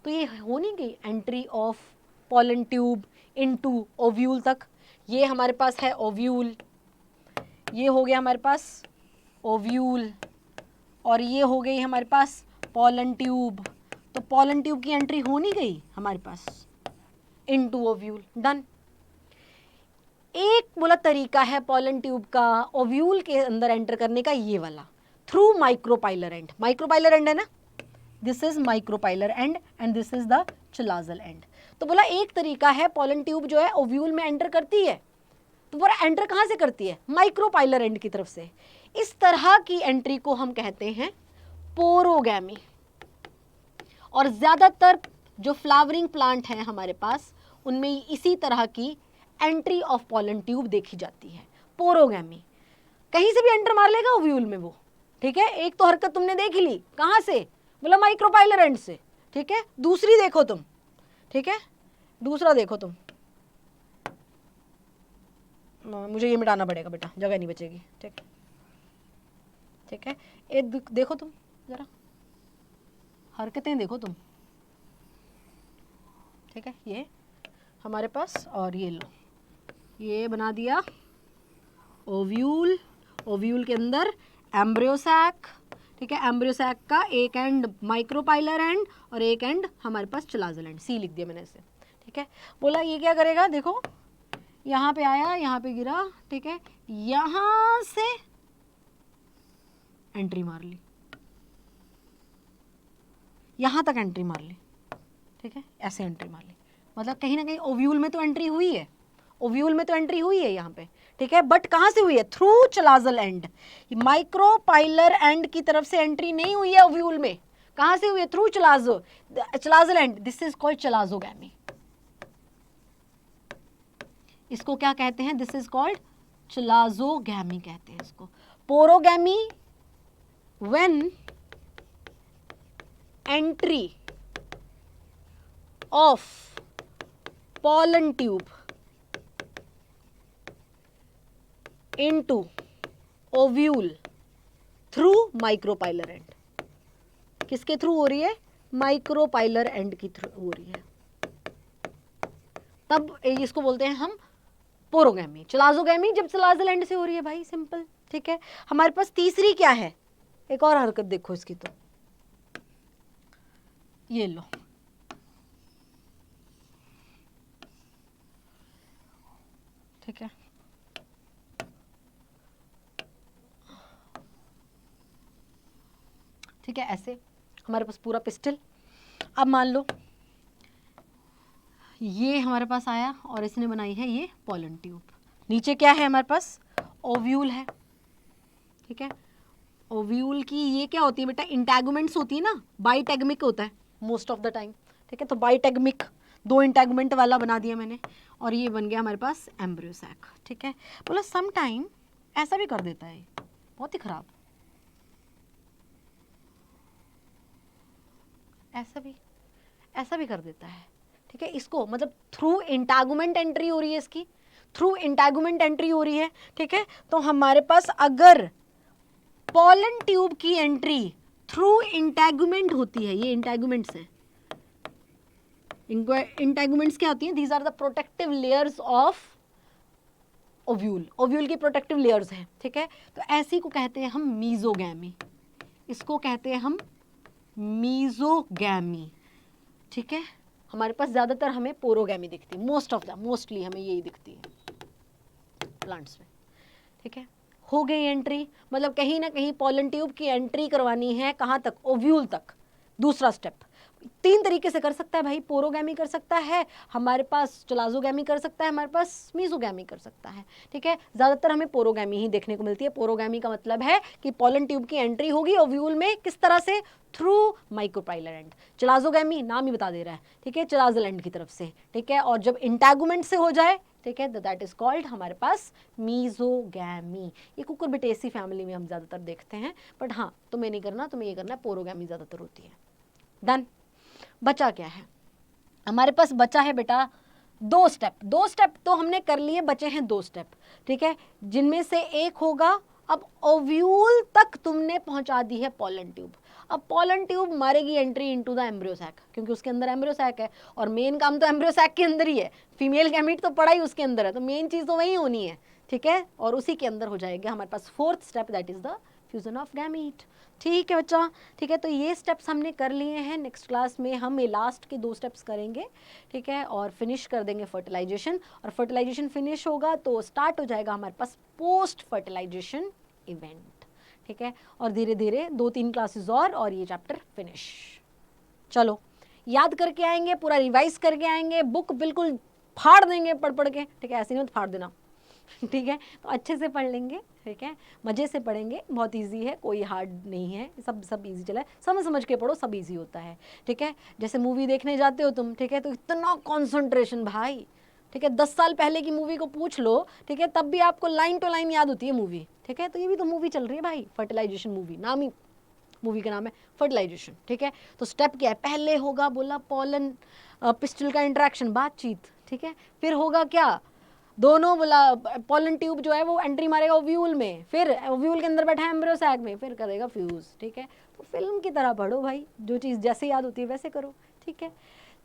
तो ये हो नहीं गई entry of pollen tube into ovule तक। ये हमारे पास है ओव्यूल, ये हो गया हमारे पास ओव्यूल, और ये हो गई हमारे पास पॉलन ट्यूब, तो पोलन ट्यूब की एंट्री हो नहीं गई हमारे पास इनटू ओव्यूल, डन। एक बोला तरीका है पोलन ट्यूब का ओव्यूल के अंदर एंटर करने का, ये वाला through micropylar end. Micropylar end है ना, this is micropylar end and this is the chalazal end. तो बोला एक तरीका है, पोलन ट्यूब जो है ओव्यूल में एंटर करती है, तो वो एंटर कहाँ से करती है, माइक्रोपाइलर एंड की तरफ से। इस तरह की एंट्री को हम कहते हैं पोरोगैमी। और ज्यादातर जो फ्लावरिंग प्लांट हैं हमारे पास, उनमें इसी तरह की एंट्री ऑफ पोलन ट्यूब देखी जाती है, पोरोगैमी। कहीं से भी एंटर मार लेगा ओव्यूल में वो, ठीक है। एक तो हरकत तुमने देख ली, कहाँ से, बोला माइक्रोपाइलर एंड से, ठीक है। दूसरी देखो तुम, ठीक है, दूसरा देखो तुम, मुझे ये मिटाना पड़ेगा बेटा, जगह नहीं बचेगी, ठीक, ठीक है। ये देखो तुम जरा, हरकतें देखो तुम, ठीक है। ये हमारे पास, और ये लो, ये बना दिया ओव्यूल, ओव्यूल के अंदर एम्ब्रियोसैक, ठीक है। एम्ब्रियोसैक का एक एंड माइक्रोपाइलर एंड और एक एंड हमारे पास चिलाजल एंड, सी लिख दिया मैंने इसे, ठीक है। बोला ये क्या करेगा, देखो यहाँ पे आया, यहाँ पे गिरा, ठीक है, यहाँ से एंट्री मार ली, यहाँ तक एंट्री मार ली, ठीक है, ऐसे एंट्री मार ली। मतलब कहीं ना कहीं ओव्यूल में तो एंट्री हुई है, ओव्यूल में तो एंट्री हुई है यहाँ पे, ठीक है, बट कहाँ से हुई है, through chalazal and. Micropylar and की तरफ से एंट्री नहीं हुई है ओव्यूल में, कहाँ से हुई है, through chalazal end. This is called chalazogamy. इसको क्या कहते हैं, दिस इज कॉल्ड चिलाजोगैमी कहते हैं इसको। पोरोगैमी when entry of pollen tube into ovule through micropylar end। किसके थ्रू हो रही है, माइक्रोपाइलर एंड की थ्रू हो रही है, तब इसको बोलते हैं हम पोरोगैमी। चिलाजोगैमी जब चिलाजल एंड से हो रही है भाई, सिंपल, ठीक है। हमारे पास तीसरी क्या है, एक और हरकत देखो इसकी, तो ये लो, ठीक है, ठीक है, ऐसे हमारे पास पूरा पिस्टल। अब मान लो ये हमारे पास आया और इसने बनाई है ये पोलन ट्यूब। नीचे क्या है हमारे पास, ओव्यूल है, ठीक है। ओव्यूल की ये क्या होती है बेटा, इंटैगुमेंट्स होती है ना, बाइटैगमिक होता है मोस्ट ऑफ द टाइम, ठीक है। तो बाइटैगमिक, दो इंटैगमेंट वाला बना दिया मैंने, और ये बन गया हमारे पास एम्ब्रियोसैक, ठीक है। बोला सम टाइम ऐसा भी कर देता है, बहुत ही खराब, ऐसा भी कर देता है, ठीक है। इसको मतलब थ्रू इंटैगुमेंट एंट्री हो रही है इसकी, थ्रू इंटैगुमेंट एंट्री हो रही है, ठीक है। तो हमारे पास अगर पोलन ट्यूब की एंट्री थ्रू इंटैगुमेंट होती है, ये इंटैगुमेंट्स है, इंटैगुमेंट्स क्या होती हैं, these are the protective layers of ovule, ovule की प्रोटेक्टिव लेयर्स हैं, ठीक है। तो ऐसी को कहते हैं हम मीजोगैमी, इसको कहते हैं हम मीजोगैमी, ठीक है। हमारे पास ज्यादातर हमें पोरोगैमी दिखती है, मोस्टली हमें यही दिखती है प्लांट्स में, ठीक है। हो गई एंट्री, मतलब कहीं ना कहीं पोलन ट्यूब की एंट्री करवानी है, कहाँ तक, ओव्यूल तक। दूसरा स्टेप तीन तरीके से कर सकता है भाई, पोरोगैमी कर सकता है, हमारे पास चिलाजोगैमी कर सकता है, हमारे पास मीजोगैमी कर सकता है, ठीक है। ज्यादातर हमें पोरोगैमी ही देखने को मिलती है। पोरोगैमी का मतलब है कि पोलन ट्यूब की एंट्री होगी ओव्यूल में, किस तरह से, थ्रू माइक्रोपाइलर एंड। चिलाजोगैमी नाम ही बता दे रहा है, ठीक है, चिलाजल एंड की तरफ से, ठीक है। और जब इंटैगुमेंट से हो जाए, ठीक है, दैट इज कॉल्ड हमारे पास मीजोगैमी। ये कुकुरबिटेसी फैमिली में हम ज्यादातर देखते हैं, बट हाँ तुम्हें नहीं करना, तुम्हें ये करना है, पोरोगैमी ज्यादातर होती है। डन। बचा क्या है हमारे पास, बचा है बेटा दो स्टेप तो हमने कर लिए, बचे हैं दो स्टेप, ठीक है, जिनमें से एक होगा, अब ओव्यूल तक तुमने पहुंचा दी है पोलन ट्यूब। अब पोलन ट्यूब मारेगी एंट्री इनटू द एम्ब्रियोसैक, क्योंकि उसके अंदर एम्ब्रियोसैक है, और मेन काम तो एम्ब्रियोसैक के अंदर ही है, फीमेल गैमीट तो पड़ा ही उसके अंदर है, तो मेन चीज तो वही होनी है, ठीक है। और उसी के अंदर हो जाएगा हमारे पास fourth step, that is the fusion of gamete. ठीक है बच्चा, ठीक है। तो ये स्टेप्स हमने कर लिए हैं। नेक्स्ट क्लास में हम ये लास्ट के 2 स्टेप्स करेंगे, ठीक है, और फिनिश कर देंगे फर्टिलाइजेशन। और फर्टिलाइजेशन फिनिश होगा तो स्टार्ट हो जाएगा हमारे पास पोस्ट फर्टिलाइजेशन इवेंट, ठीक है। और धीरे धीरे 2-3 क्लासेस और ये चैप्टर फिनिश। चलो याद करके आएंगे, पूरा रिवाइज करके आएंगे, बुक बिल्कुल फाड़ देंगे पढ़ पढ़ के, ठीक है, ऐसे नहीं मत फाड़ देना ठीक है। तो अच्छे से पढ़ लेंगे, ठीक है, मज़े से पढ़ेंगे, बहुत इजी है, कोई हार्ड नहीं है, सब इजी चला है, समझ समझ के पढ़ो, सब इजी होता है, ठीक है। जैसे मूवी देखने जाते हो तुम, ठीक है, तो इतना कॉन्सेंट्रेशन भाई, ठीक है, 10 साल पहले की मूवी को पूछ लो, ठीक है, तब भी आपको लाइन टू लाइन याद होती है मूवी, ठीक है। तो ये भी तो मूवी चल रही है भाई, फर्टिलाइजेशन मूवी, नाम ही मूवी का नाम है फर्टिलाइजेशन, ठीक है। तो स्टेप क्या है, पहले होगा बोला पोलन पिस्टल का इंटरेक्शन, बातचीत, ठीक है। फिर होगा क्या, दोनों बोला पोलन ट्यूब जो है वो एंट्री मारेगा ओव्यूल में, फिर ओव्यूल के अंदर बैठा है एम्ब्रियो सैक में, फिर करेगा फ्यूज, ठीक है। तो फिल्म की तरह पढ़ो भाई, जो चीज़ जैसे याद होती है वैसे करो, ठीक है।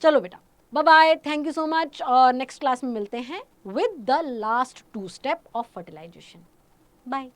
चलो बेटा, bye bye, thank you so much, और नेक्स्ट क्लास में मिलते हैं with the last 2 step of fertilisation. Bye.